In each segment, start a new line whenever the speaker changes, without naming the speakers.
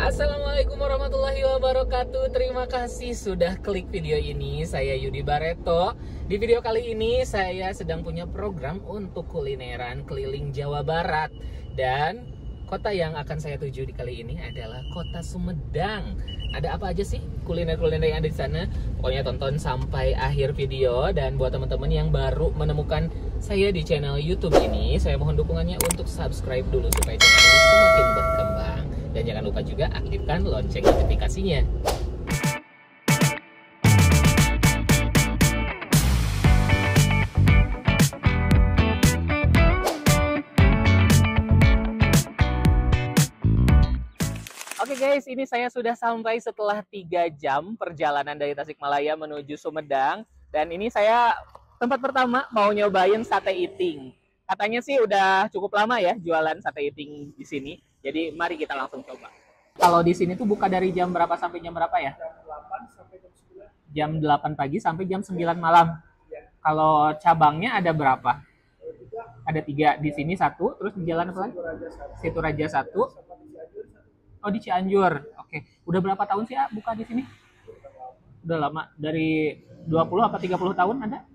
Assalamualaikum warahmatullahi wabarakatuh. Terima kasih sudah klik video ini. Saya Yudi Bareto. Di video kali ini saya sedang punya program untuk kulineran keliling Jawa Barat. Dan kota yang akan saya tuju di kali ini adalah kota Sumedang. Ada apa aja sih kuliner-kuliner yang ada di sana? Pokoknya tonton sampai akhir video. Dan buat teman-teman yang baru menemukan saya di channel YouTube ini, saya mohon dukungannya untuk subscribe dulu supaya channel ini semakin berkembang. Dan jangan lupa juga aktifkan lonceng notifikasinya. Oke guys, ini saya sudah sampai setelah 3 jam perjalanan dari Tasikmalaya menuju Sumedang. Dan ini saya tempat pertama mau nyobain sate iting. Katanya sih udah cukup lama ya jualan sate iting di sini. Jadi mari kita langsung coba. Kalau di sini tuh buka dari jam berapa sampai jam berapa ya?
Jam 8 sampai jam 9.
Jam 8 pagi sampai jam 9 malam.
Ya.
Kalau cabangnya ada berapa? Ada 3 di sini 1, terus di jalan apa lagi? Situ Raja 1. Oh, di Cianjur. Oke. Udah berapa tahun sih ya buka di sini? Udah lama. Dari 20 apa 30 tahun ada?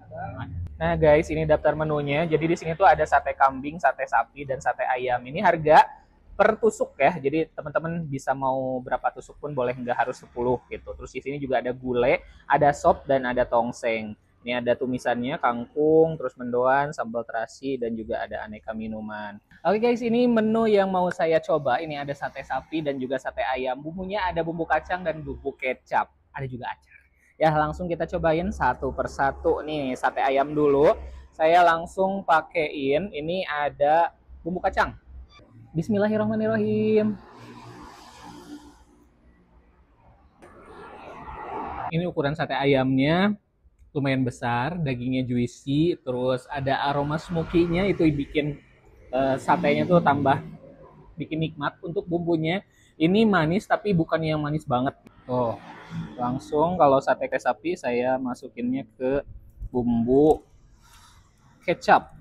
Nah guys, ini daftar menunya. Jadi di sini tuh ada sate kambing, sate sapi, dan sate ayam. Ini harga per tusuk ya. Jadi teman-teman bisa mau berapa tusuk pun boleh, nggak harus 10 gitu. Terus di sini juga ada gulai, ada sop, dan ada tongseng. Ini ada tumisannya, kangkung, terus mendoan, sambal terasi, dan juga ada aneka minuman. Oke guys, ini menu yang mau saya coba. Ini ada sate sapi dan juga sate ayam. Bumbunya ada bumbu kacang dan bumbu kecap. Ada juga acar. Ya, langsung kita cobain satu persatu. Nih, sate ayam dulu. Saya langsung pakein. Ini ada bumbu kacang. Bismillahirrahmanirrahim. Ini ukuran sate ayamnya lumayan besar, dagingnya juicy, terus ada aroma smoky-nya, itu bikin satenya tuh tambah bikin nikmat. Untuk bumbunya ini manis tapi bukan yang manis banget. Tuh, langsung kalau sate sapi saya masukinnya ke bumbu kecap.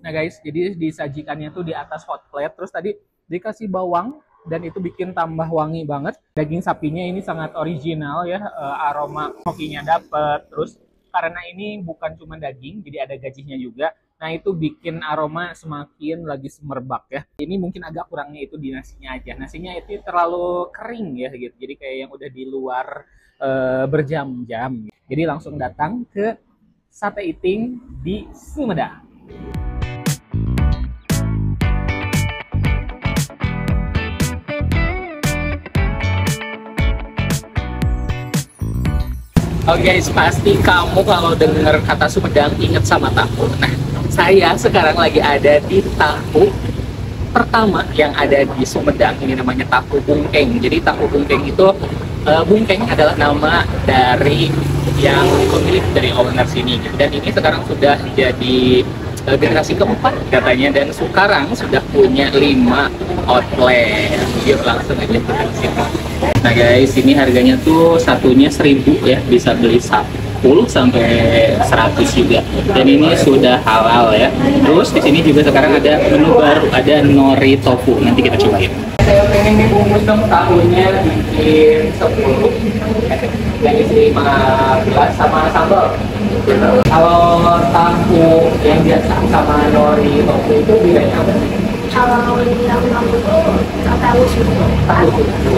Nah guys, jadi disajikannya tuh di atas hot plate, terus tadi dikasih bawang, dan itu bikin tambah wangi banget. Daging sapinya ini sangat original ya, aroma smoky-nya dapet. Terus karena ini bukan cuma daging, jadi ada gajinya juga. Nah itu bikin aroma semakin lagi semerbak ya. Ini mungkin agak kurangnya itu di nasinya aja. Nasinya itu terlalu kering ya gitu. Jadi kayak yang udah di luar berjam-jam. Jadi langsung datang ke sate iting di Sumedang. Oke guys, pasti kamu kalau dengar kata Sumedang ingat sama tahu. Nah, saya sekarang lagi ada di tahu pertama yang ada di Sumedang. Ini namanya tahu bungkeng. Jadi tahu bungkeng itu, bungkeng adalah nama dari yang pemilik dari owner sini. Dan ini sekarang sudah jadi generasi keempat katanya, dan sekarang sudah punya 5 outlet. Yuk langsung aja ke sini. Nah guys, ini harganya tuh satunya 1.000 ya, bisa beli 10 sampai 100 juga. Dan ini sudah halal ya. Terus di sini juga sekarang ada menu baru, ada nori tofu. Nanti kita cobain. Saya pengen dibungkus dong tahunya, bikin 10, dan isi 15 sama sambal. Kalau tahu yang biasa sama nori tofu itu bedanya apa sih?
Kalau yang kamu tuh tahu susu,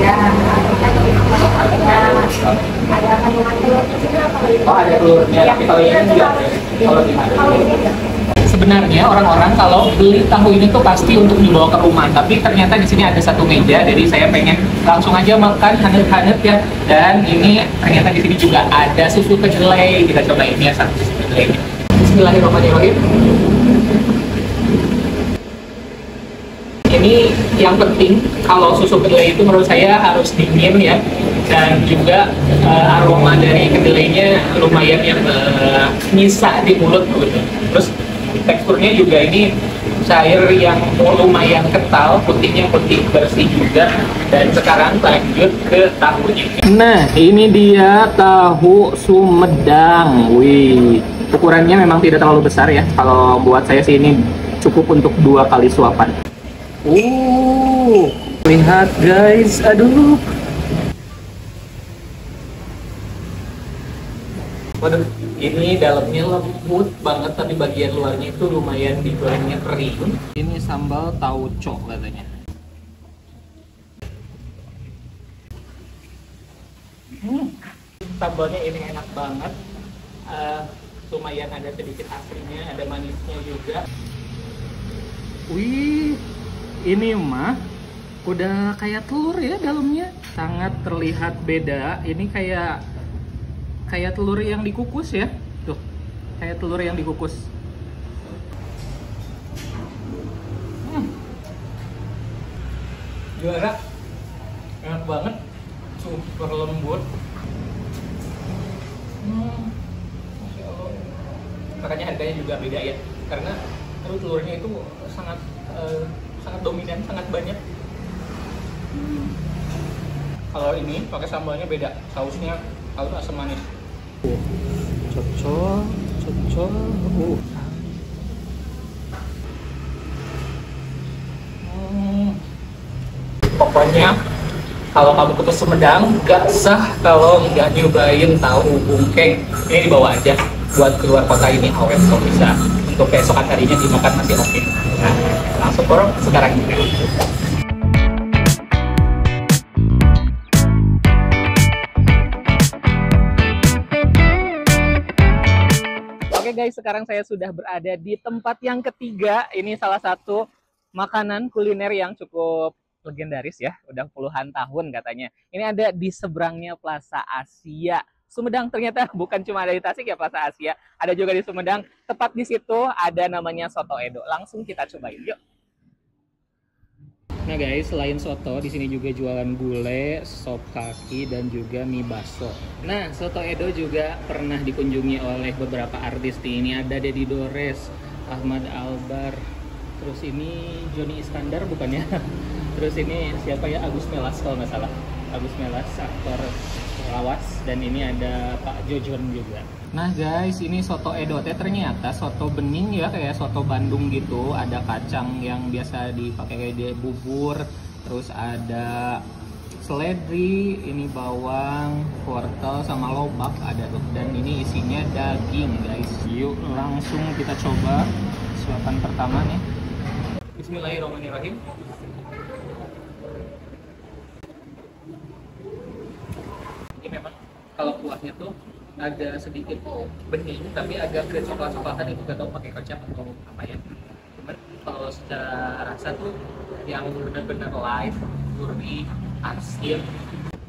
ya, ada kandungan telur juga.
Oh ada telurnya, tapi kalau ini enggak. Kalau gimana? Sebenarnya orang-orang kalau beli tahu ini tuh pasti untuk dibawa ke rumah, tapi ternyata di sini ada satu meja, jadi saya pengen langsung aja makan hangat-hangat ya. Dan ini ternyata di sini juga ada susu kedelai. Kita cobain ya satu susu kedelai. Bismillahirrahmanirrahim. Ini yang penting, kalau susu kedelai itu menurut saya harus dingin ya, dan juga aroma dari kedelainya lumayan yang nyisa di mulut gitu. Terus teksturnya juga ini cair yang lumayan kental, putihnya putih bersih juga. Dan sekarang lanjut ke tahunya. Nah ini dia tahu Sumedang. Wih, ukurannya memang tidak terlalu besar ya. Kalau buat saya sih ini cukup untuk 2 kali suapan. Lihat guys, aduh. Waduh, ini dalamnya lembut banget, tapi bagian luarnya itu lumayan digorengnya kering. Ini sambal tauco katanya. Sambalnya ini enak banget. Lumayan ada sedikit asinnya, ada manisnya juga. Wih, ini mah udah kayak telur ya dalamnya. Sangat terlihat beda. Ini kayak telur yang dikukus ya. Tuh, kayak telur yang dikukus. Juara. Enak banget. Super lembut. Masya Allah. Makanya harganya juga beda ya. Karena telurnya itu sangat dominan, sangat banyak. Kalau ini pakai sambalnya beda. Sausnya kalau asam manis. Cocok. Pokoknya kalau kamu ke Sumedang gak sah kalau nggak nyobain tahu bungkeng. Ini dibawa aja buat keluar kota ini awet, kok bisa untuk keesokan harinya dimakan masih oke. Nah, langsung borong sekarang juga. Oke guys, sekarang saya sudah berada di tempat yang ketiga. Ini salah satu makanan kuliner yang cukup legendaris ya, udah puluhan tahun katanya. Ini ada di seberangnya Plaza Asia Sumedang. Ternyata bukan cuma ada di Tasik ya Plaza Asia, ada juga di Sumedang. Tepat di situ ada namanya Soto Edo. Langsung kita cobain, yuk. Nah guys, selain soto, di sini juga jualan gulai, sop kaki, dan juga mie baso. Nah, Soto Edo juga pernah dikunjungi oleh beberapa artis. Ini ada Deddy Dores, Ahmad Albar, terus ini Joni Iskandar bukannya? Terus ini siapa ya, Agus Melas kalau nggak salah. Agus Melas, aktor lawas, dan ini ada Pak Jojon juga. Nah guys, ini Soto Edo teh ternyata soto bening ya, kayak soto Bandung gitu. Ada kacang yang biasa dipakai kayak di bubur, terus ada seledri, ini bawang, wortel, sama lobak ada tuh. Dan ini isinya daging guys. Yuk langsung kita coba suapan pertama nih. Bismillahirrahmanirrahim. Ini memang kalau kuahnya tuh ada sedikit bening, tapi agak ke coklat-coklatan, itu gak tau pakai kecap atau apa ya. Cuman kalau secara rasa tuh yang benar-benar light, gurih, asin.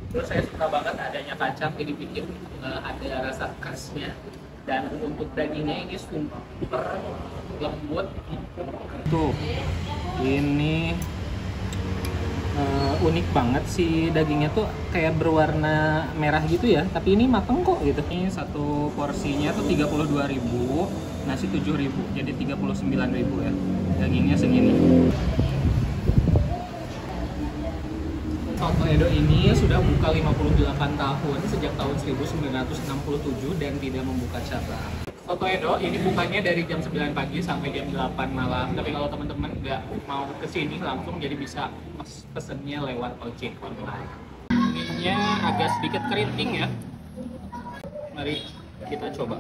Terus saya suka banget adanya kacang, ini bikin ada rasa khasnya. Dan untuk dagingnya ini super lembut. Tuh, ini unik banget sih, dagingnya tuh kayak berwarna merah gitu ya, tapi ini mateng kok gitu. Ini satu porsinya tuh 32.000, nasi 7.000, jadi 39.000 ya. Dagingnya segini. Soto Edo ini sudah buka 58 tahun, sejak tahun 1967 dan tidak membuka cabang. Soto Edo ini bukanya dari jam 9 pagi sampai jam 8 malam. Tapi kalau teman-teman nggak mau kesini langsung, jadi bisa pesennya lewat ojek online. Ininya agak sedikit keriting ya. Mari kita coba.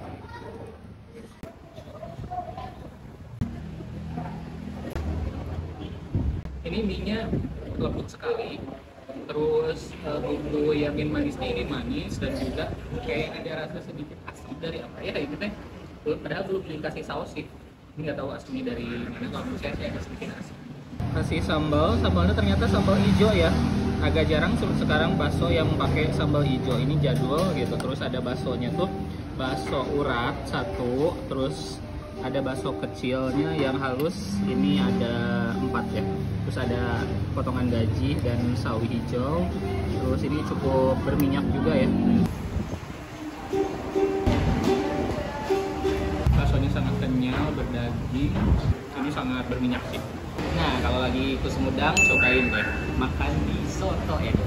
Ini mie-nya lembut sekali. Terus bumbu yamin manisnya ini manis, dan juga kayak ada rasa sedikit asin dari apa ya ini teh. Padahal belum dikasih saus sih. Ini nggak tahu asinnya dari mana. Kalau menurut saya ada sedikit asin. Kasih sambalnya ternyata sambal hijau ya. Agak jarang sekarang bakso yang pakai sambal hijau. Ini jadul gitu. Terus ada baksonya tuh bakso urat satu, terus ada bakso kecilnya yang halus, ini ada 4 ya. Terus ada potongan gaji dan sawi hijau. Terus ini cukup berminyak juga ya. Baksonya sangat kenyal, berdaging. Ini sangat berminyak sih. Nah, kalau lagi ke Sumedang, cobain deh makan di Soto Edo.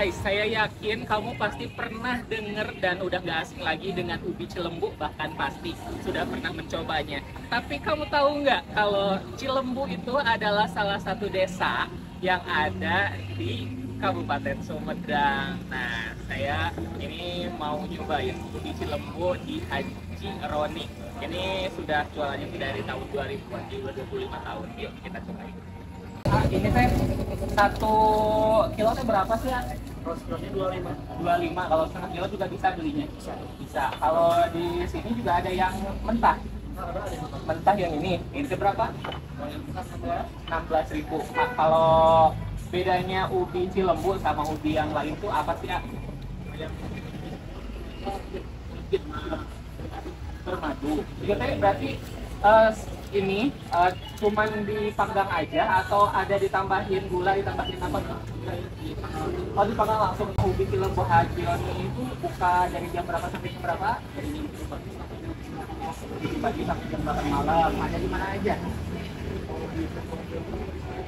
Guys, saya yakin kamu pasti pernah dengar dan udah gak asing lagi dengan ubi Cilembu, bahkan pasti sudah pernah mencobanya. Tapi kamu tahu nggak kalau Cilembu itu adalah salah satu desa yang ada di Kabupaten Sumedang. Nah, saya ini mau nyobain ubi Cilembu di Haji Roni. Ini sudah jualannya dari tahun 2000-an, 25 tahun. Yuk kita cobain. Ini teh 1 kilo teh berapa sih ya?
Kilonya 25.
25, kalau setengah kilo juga bisa belinya? Bisa. Kalau di sini juga ada yang mentah. Mentah yang ini teh berapa? 16.000. Nah, kalau bedanya ubi Cilembu sama ubi yang lain tuh apa sih ya? Bermadu. Jadi berarti ini cuman dipanggang aja atau ada ditambahin gula, ditambahin apa tuh? Oh, dipanggang langsung. Ubi Cilembu Haji Roni itu buka dari jam berapa sampai jam berapa? Dari pagi sampai jam 8 malam. Ada di mana aja?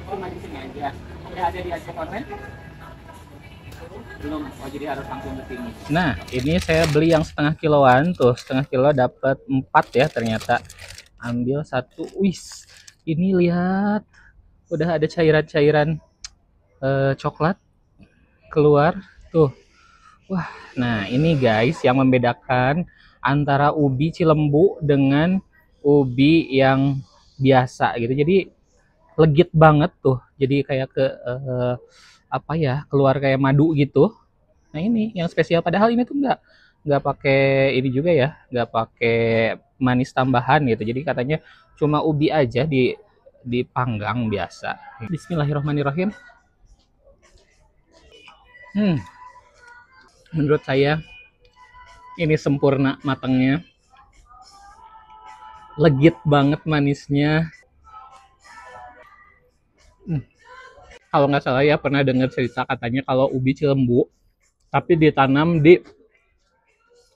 Cuma di sini aja. Udah ada di Aceh Online? Belum. Oh, jadi harus langsung ke sini. Nah, ini saya beli yang setengah kiloan tuh. Setengah kilo dapat 4 ya ternyata. Ambil 1. Wis. Ini lihat. Udah ada cairan-cairan coklat keluar tuh. Wah, nah ini guys yang membedakan antara ubi Cilembu dengan ubi yang biasa gitu. Jadi legit banget tuh. Jadi kayak ke apa ya, keluar kayak madu gitu. Nah ini yang spesial, padahal ini tuh nggak pakai ini juga ya, nggak pakai manis tambahan gitu. Jadi katanya cuma ubi aja dipanggang biasa. Bismillahirrahmanirrahim. Menurut saya ini sempurna matangnya, legit banget manisnya. Kalau nggak salah ya, pernah dengar cerita katanya kalau ubi Cilembu tapi ditanam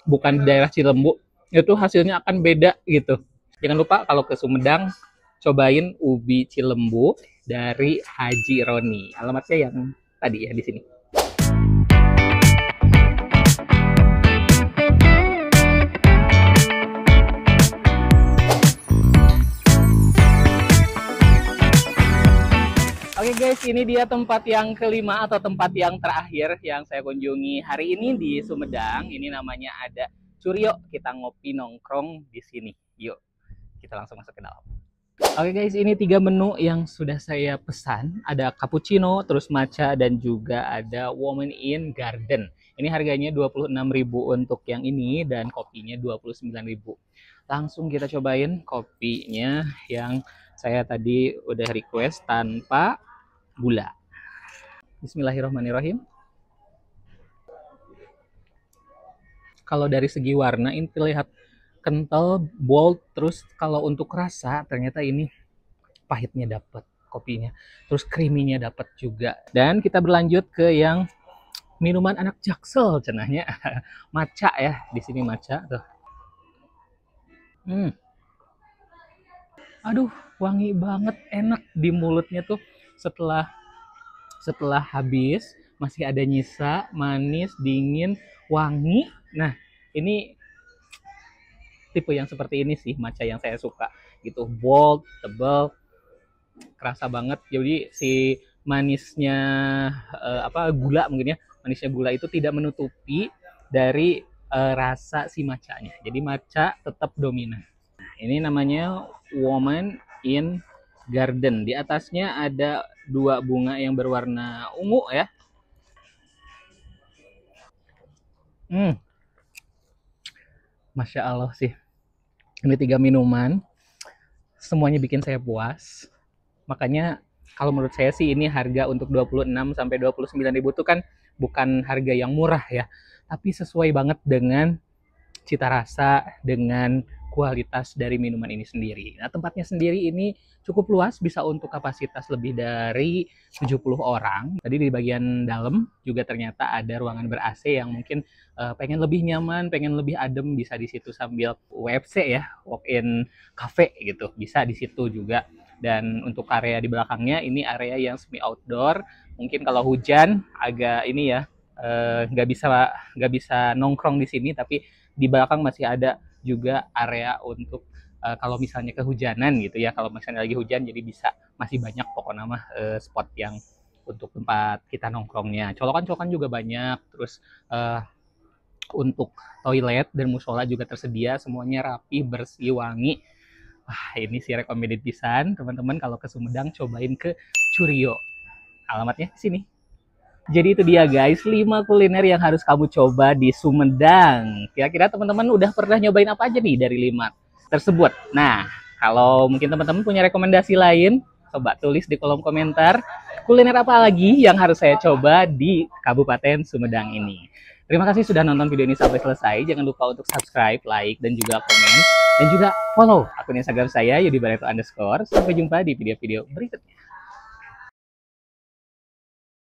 bukan di daerah Cilembu, itu hasilnya akan beda gitu. Jangan lupa kalau ke Sumedang cobain ubi Cilembu dari Haji Roni. Alamatnya yang tadi ya di sini. Oke guys, ini dia tempat yang kelima atau tempat yang terakhir yang saya kunjungi hari ini di Sumedang. Ini namanya ada Curyo. Kita ngopi nongkrong di sini. Yuk, kita langsung masuk ke dalam. Oke guys, ini 3 menu yang sudah saya pesan. Ada cappuccino, terus matcha, dan juga ada woman in garden. Ini harganya 26.000 untuk yang ini dan kopinya 29.000. Langsung kita cobain kopinya yang saya tadi udah request tanpa gula. Bismillahirrahmanirrahim. Kalau dari segi warna ini terlihat kental, bold, terus kalau untuk rasa ternyata ini pahitnya dapat kopinya, terus creamy-nya dapat juga. Dan kita berlanjut ke yang minuman anak jaksel cenahnya. Matcha ya, di sini matcha tuh. Aduh, wangi banget, enak di mulutnya tuh. Setelah habis masih ada nyisa, manis, dingin, wangi. Nah, ini tipe yang seperti ini sih matcha yang saya suka gitu, bold, tebal, kerasa banget. Jadi si manisnya gula mungkin ya, manisnya gula itu tidak menutupi dari rasa si matchanya. Jadi matcha tetap dominan. Nah, ini namanya Woman in Garden. Di atasnya ada 2 bunga yang berwarna ungu ya. Masya Allah sih. Ini 3 minuman, semuanya bikin saya puas. Makanya kalau menurut saya sih ini harga untuk 26 sampai 29.000 itu kan bukan harga yang murah ya. Tapi sesuai banget dengan cita rasa, dengan kualitas dari minuman ini sendiri. Nah, tempatnya sendiri ini cukup luas, bisa untuk kapasitas lebih dari 70 orang. Tadi di bagian dalam juga ternyata ada ruangan ber-AC yang mungkin pengen lebih nyaman, pengen lebih adem, bisa di situ sambil WFC ya, walk-in cafe gitu, bisa di situ juga. Dan untuk area di belakangnya ini area yang semi outdoor. Mungkin kalau hujan agak ini ya, nggak bisa nongkrong di sini, tapi di belakang masih ada juga area untuk kalau misalnya kehujanan gitu ya, kalau misalnya lagi hujan jadi masih banyak pokoknya mah spot yang untuk tempat kita nongkrongnya. Colokan-colokan juga banyak, terus untuk toilet dan musola juga tersedia, semuanya rapi, bersih, wangi. Wah, ini sih recommended pisan, teman-teman kalau ke Sumedang cobain ke Curio. Alamatnya di sini. Jadi itu dia guys, 5 kuliner yang harus kamu coba di Sumedang. Kira-kira teman-teman udah pernah nyobain apa aja nih dari 5 tersebut? Nah, kalau mungkin teman-teman punya rekomendasi lain, coba tulis di kolom komentar kuliner apa lagi yang harus saya coba di Kabupaten Sumedang ini. Terima kasih sudah nonton video ini sampai selesai. Jangan lupa untuk subscribe, like, dan juga komen. Dan juga follow akun Instagram saya, Yudi Barreto_. Sampai jumpa di video-video berikutnya.